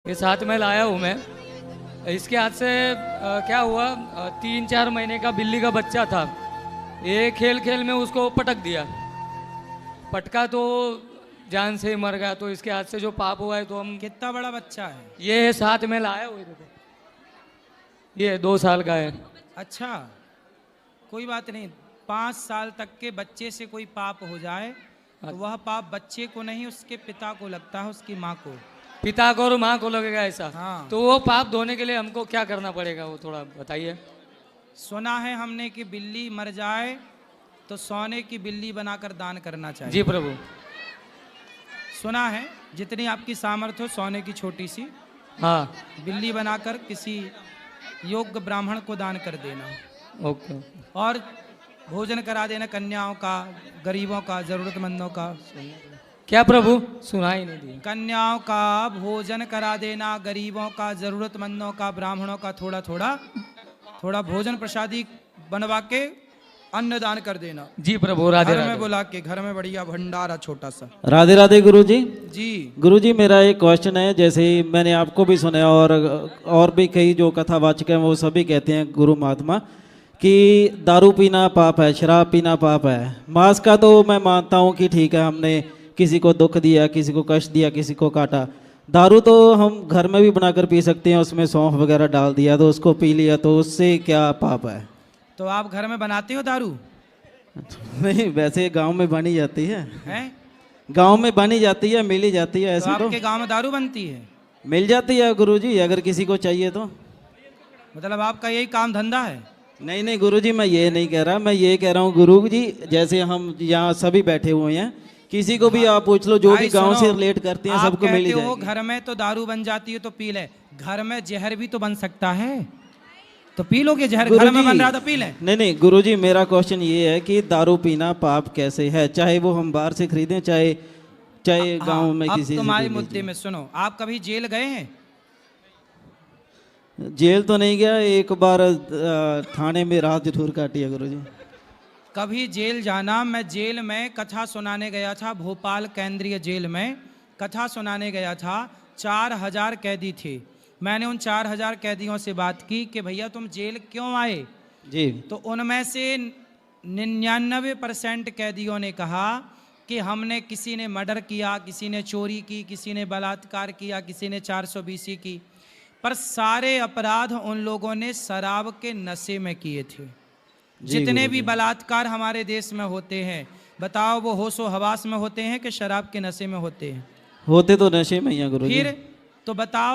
ये साथ में लाया हूँ मैं। इसके हाथ से क्या हुआ, 3-4 महीने का बिल्ली का बच्चा था। ये खेल खेल में उसको पटक दिया, पटका तो जान से ही मर गया। तो इसके हाथ से जो पाप हुआ है तो हम, कितना बड़ा बच्चा है? ये साथ में लाया हुआ, देखो ये 2 साल का है। अच्छा, कोई बात नहीं। 5 साल तक के बच्चे से कोई पाप हो जाए तो वह पाप बच्चे को नहीं, उसके पिता को लगता है, उसकी माँ को। पिता को और माँ को लगेगा ऐसा। हाँ। तो वो पाप धोने के लिए हमको क्या करना पड़ेगा, वो थोड़ा बताइए। सुना है हमने कि बिल्ली मर जाए तो सोने की बिल्ली बनाकर दान करना चाहिए। जी प्रभु। सुना है, जितनी आपकी सामर्थ्य हो सोने की छोटी सी हाँ बिल्ली बनाकर किसी योग्य ब्राह्मण को दान कर देना, ओके। और भोजन करा देना कन्याओं का, गरीबों का, जरूरतमंदों का। क्या प्रभु, सुना ही नहीं दिया। कन्याओं का भोजन करा देना, गरीबों का, जरूरतमंदों का, ब्राह्मणों का थोड़ा थोड़ा थोड़ा भोजन प्रसादी बनवा के अन्नदान कर देना। जी प्रभु, राधे घर में राधे। बुला के, घर में बढ़िया भंडारा छोटा सा। राधे राधे गुरुजी। जी गुरुजी, मेरा एक क्वेश्चन है। जैसे ही मैंने आपको भी सुना और भी कई जो कथावाचक हैं वो सभी कहते हैं गुरु महात्मा कि दारू पीना पाप है, शराब पीना पाप है। मांस का तो मैं मानता हूँ कि ठीक है, हमने किसी को दुख दिया, किसी को कष्ट दिया, किसी को काटा। दारू तो हम घर में भी बनाकर पी सकते हैं, उसमें सौंफ वगैरह डाल दिया तो उसको पी लिया, तो उससे क्या पाप है? तो आप घर में बनाते हो दारू? नहीं, वैसे गांव में बनी जाती है, हैं? गांव में बनी जाती है, मिल ही जाती है तो ऐसे। तो आपके गांव में दारू बनती है? मिल जाती है गुरुजी, अगर किसी को चाहिए तो। मतलब आपका यही काम धंधा है? नहीं नहीं गुरुजी, मैं ये नहीं कह रहा, मैं ये कह रहा हूँ गुरुजी, जैसे हम यहाँ सभी बैठे हुए हैं, किसी को भी आप पूछ लो, जो भी भाई गांव से सुनो, रिलेट करते हैं आप सबको मिल ही कहते हो जाएगी। घर में तो दारू बन जाती है तो पी ले, घर में जहर भी तो बन सकता है, तो पी लोगे जहर? घर में बन रहा तो पी ले। नहीं नहीं गुरुजी, मेरा क्वेश्चन ये है कि दारू पीना पाप कैसे है, चाहे वो हम बाहर से खरीदें, चाहे गांव में अब किसी से तुम्हारे भी मुद्दे में सुनो, आप कभी जेल गए हैं? जेल तो नहीं गया, एक बार थाने में रात जरूर काटी है गुरुजी। कभी जेल जाना, मैं जेल में कथा सुनाने गया था, भोपाल केंद्रीय जेल में कथा सुनाने गया था। 4000 कैदी थे। मैंने उन 4000 कैदियों से बात की कि भैया तुम जेल क्यों आए? जी। तो उनमें से 99% कैदियों ने कहा कि हमने, किसी ने मर्डर किया, किसी ने चोरी की, किसी ने बलात्कार किया, किसी ने 420 की, पर सारे अपराध उन लोगों ने शराब के नशे में किए थे। जितने भी बलात्कार हमारे देश में होते हैं, बताओ वो होशो हवास में होते हैं कि शराब के नशे में होते हैं? होते तो नशे में ही हैं गुरुजी। फिर तो बताओ।